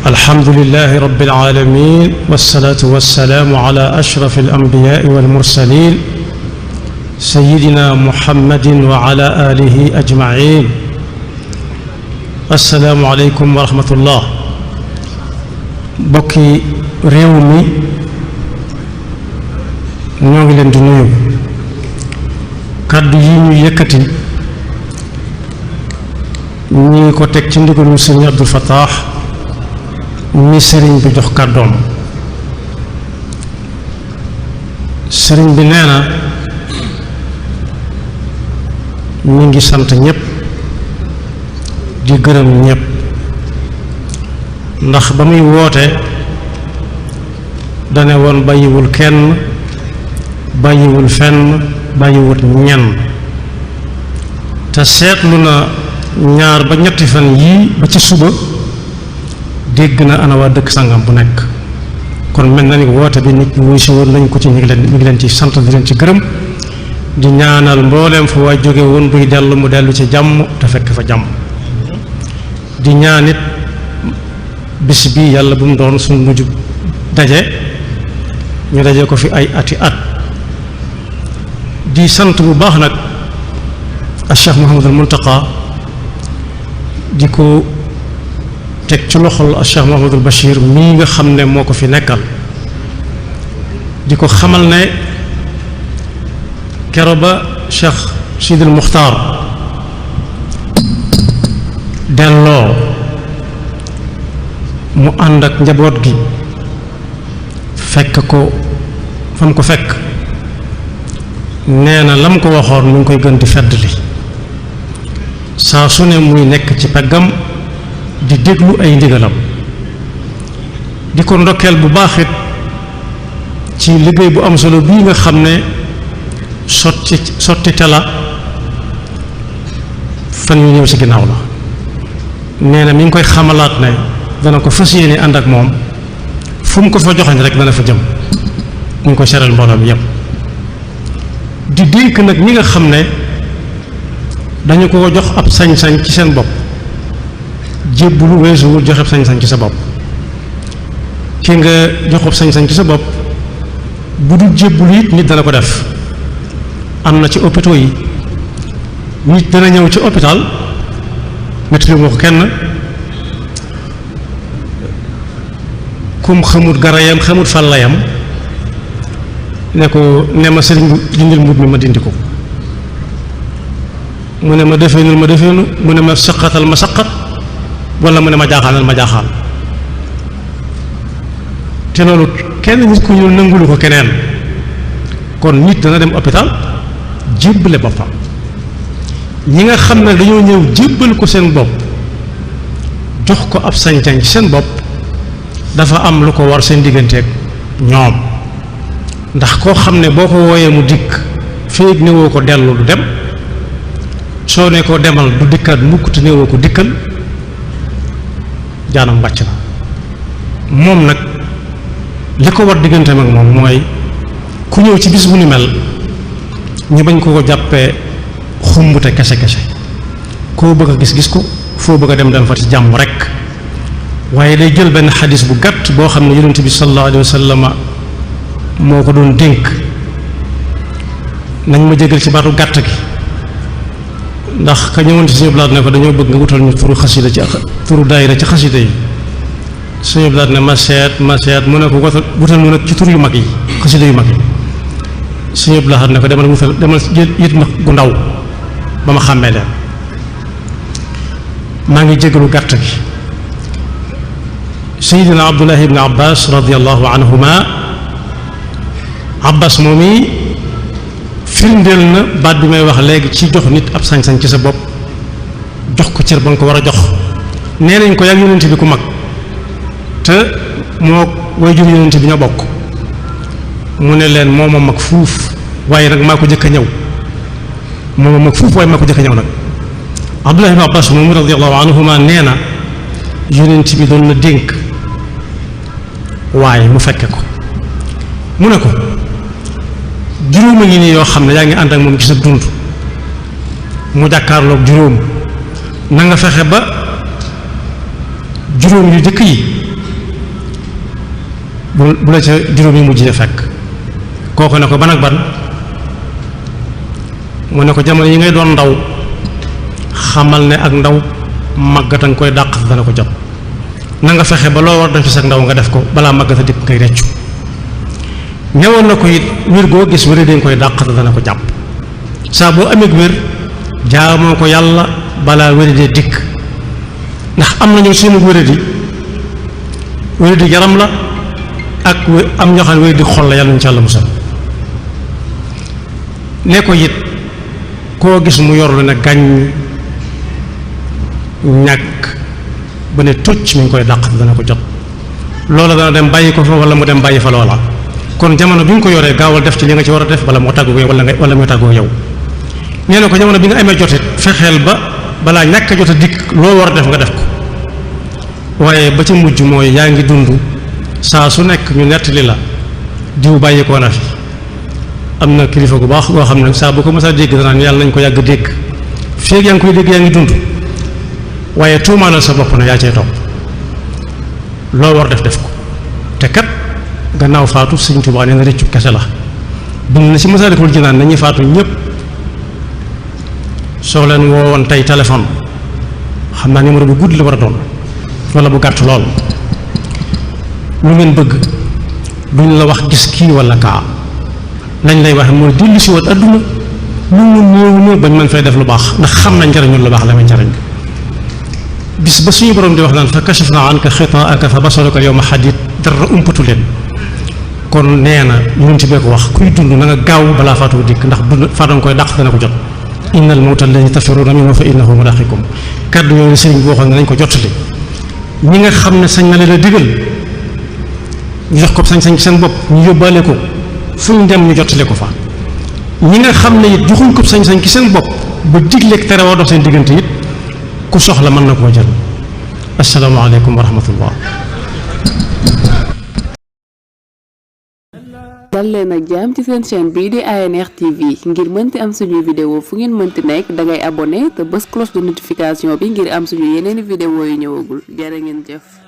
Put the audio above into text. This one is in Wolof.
الحمد لله رب العالمين والصلاة والسلام على أشرف الأنبياء والمرسلين سيدنا محمد وعلى آله أجمعين. السلام عليكم ورحمة الله. bokki réew mi ñoo ngi leen di nuyu. kàddu yi ñu yëkkati ñi ngi ko teg ci ndigalu sëriñ Abdul Fattah mi sëriñ bi jox kàddoom. sëriñ bi nee na mi ngi sant ñépp di gërëm ñépp ndax ba muy woote dane woon bàyyiwul kenn bàyyiwul fenn bàyyiwul ñenn te seetlu na ñaar ba ñetti fan yii ba ci suba dégg na ana waa dëkk sangam bu nekk. kon mel na ni woote bi nit ñi wuy si woon nañ ko ci ñu ngi leen ci sant di leen ci gërëm di ñaanal mbooleem fa waa jóge woon buy dellu mu dellu ci jàmm te fekk fa jàmm. di ñaanit bis bi yàlla bu mu doon suñu mujj daje ñu daje ko fi ay ati at. di sant bu baax nag a Cheikh Mouhamadul Muntaqa di ko teg ci loxol a Cheikh Mouhamadul Bachir mii nga xam ne moo ko fi nekkal di ko xamal ne kero ba Cheikh Sidil Muxtaar delloo mu ànd ak njaboot gi fekk ko fam ko fekk nee na lam ko waxoon mu ngi koy gën di feddali saa su ne muy nekk ci peggam di déglu ay ndigalam di ko ndokkeel bu baaxit ci liggéey bu am solo bii nga xam ne sotti te la fan yu ñëw ci ginnaaw la. nee na mi ngi koy xamalaat ne dana ko fas yéene ànd ak moom fu mu ko fa joxañ rek dana fa jëm. ñu ngi koy seral mbooloo mi yépp di dénk nag ñi nga xam ne dañu ko jox ab sañ-sañ ci seen bopp. jébbulu weesuwul joxe ab sañ-sañ ci sa bopp. ki nga jox ab sañ-sañ ci sa bopp bu dul jébbulu it nit dana ko def. am na ci hôpitaux yi nit dana ñëw ci hôpital metti moo ko kenn kum xamut garayam xamut fàllayam ne ko ne ma sëriñ dindil mbub mi ma dindi ko mu ne ma defeenul ma defeenu mu ne ma saqatal ma saqat wala mu ne ma jaaxaanal ma jaaxaan te loolu kenn nit ku ñu nangulu ko keneen. kon nit dana dem hôpital jébbale boppam. ñi nga xam ne dañoo ñëw jébbal ko seen bopp jox ko ab sañ-sañ ci seen bopp dafa am lu ko war seen digganteeg ñoom ndax koo xam ne boo ko wooyee mu dikk feeg néewoo ko dellu du dem soo ne ko demal du dikkaat mukk te néewoo ko dikkal jaanam wàcc na. moom nag li ko war digganteem ak moom mooy ku ñëw ci bis bu ni mel ñu bañ ko jàppee xumbute kese kese koo bëgg a gis ko foo bëgg a dem fa ci jàmm rek. waaye day jël benn xadis bu gàtt boo xam ne yonent bi sallallahu alayhi wa sallam moo ko doon dénk. nañ ma jégal ci baatu gàtt gi ndax ka ñëwoon ci suñu blaat ne ko dañoo bëgg nga wutal ñu turu xasida ci turu daayira ci xasida yi. suñu blaat ne ma seet mu ne ko wutal mu nag ci tur yu mag yi xasida yu mag yi. suñu blaat ne ko demal jël yit ma gu ndaw ba ma xàmmee leen. maa ngi jégalu gàtt gi. Seydina Abdullah ibn Abbas radiyallahu anhuma Abbas moom yi firndeel na baat bi may wax léegi ci jox nit ab sañ-sañ ci sa bopp jox ko cër ba nga ko war a jox. nee nañ ko yàgg yonent bi ku mag te moo way jur yonent bi ñoo bokk mu ne leen moo ma mag fuuf waaye nag maa ko jëkk a ñëw moo ma mag fuuf waaye maa ko jëkk a ñëw nag. Abdullah ibn Abbas moom radiyallahu anhuma nee na yonent bi doon na dénk waaye mu fekke ko mu ne ko juróom a ngi nii yoo xam ne yaa ngi ànd ak moom ci sa dund mu jàkkaarloog juróom na nga fexe ba juróom yu jëkk yi bu la ca juróomi mujjee fekk kooku ne ko ban ak ban mu ne ko jamono yi ngay doon ndaw xamal ne ak ndaw màggata nga koy dàq dana ko jot na nga fexe ba loo war def ci sa ndaw nga def ko balaa màggata dikk ngay reccu ñëwoon na ko it wér goo gis wér dañ koy dàq dana ko jàpp saa boo amee wér jaamoo ko yàlla balaa wéradee dikk ndax am nañu suñu wéradi yaram la ak am ñoo xam ne wéradi xol la yàlla ñu ci Yàlla musal ne ko it koo gis mu yor lu ne gàññ ñàkk ba ne tucc mi ngi koy dàq dana ko jot loola dana dem bàyyi ko fa wala mu dem bàyyi fa loola kon jamono bi nga ko yoree gaawal def ci li nga ci war a def bala moo tàggoo yow wala muy tàggoo yow nee na ko jamono bi nga amee jotit fexeel ba balaa ñàkk a jot a dikk loo war a def nga def ko waaye ba ca mujj mooy yaa ngi dund saa su nekk ñu nettali la diw bàyyi koo na fi am na kilifa gu baax goo xam ne saa bu ko mës a dégg danaan yàlla nañ ko yàgg dégg feeg yaa ngi koy dégg yaa ngi dund waaye tuumaalal sa bopp na yaa cay topp loo war def ko te kat gannaaw faatu Sëñ Tuubaa nee na rëccu kese la bind na ci Masaalikul Jinaan nañuy faatu ñëpp soo leen woowoon tey téléphone xam naa numéro bu gudd la war a doon wala bu gàtt lool lu ngeen bëgg duñ la wax gis kii wala kaa lañ lay wax mooy dellu si waat adduna lu mu néew néew bañ mën fay def lu baax ndax xam nañ njariñul lu baax la may njariñ bis ba suñu borom di wax naan fa kashafnaa anka ghitaa'aka fa basaruka al-yawma hadiid dara umpatu leen kon nee na ñun ci bee ko wax kuy dund na nga gaaw balaa faatu dikk ndax dund faatu koy dàq dana ko jot innal mawta allazii tafirruuna minhu fa innahu mulaaqiikum kàddu yooyu sëriñ bi waxoon ne nañ ko jottali ñi nga xam ne sañ na leen a digal ñu jox ko sañ-sañ ci seen bopp ñu yóbbaale ko fu ñu dem ñu jottale ko fa ñi nga xam ne it joxuñ ko sañ-sañ ci seen bopp ba digleeg tere woo dox seen diggante it ku soxla mën na koo jël asalaamaaleykum wa rahmatullah. dal leen ak jàmm ci seen chaîne bii di ANR TV ngir mënti am suñuy vidéo fu ngeen mënti nekk dangay abonné te bës cloche de notification bi ngir am suñu yeneeni vidéo yu ñëwagul jërë ngeen jëf.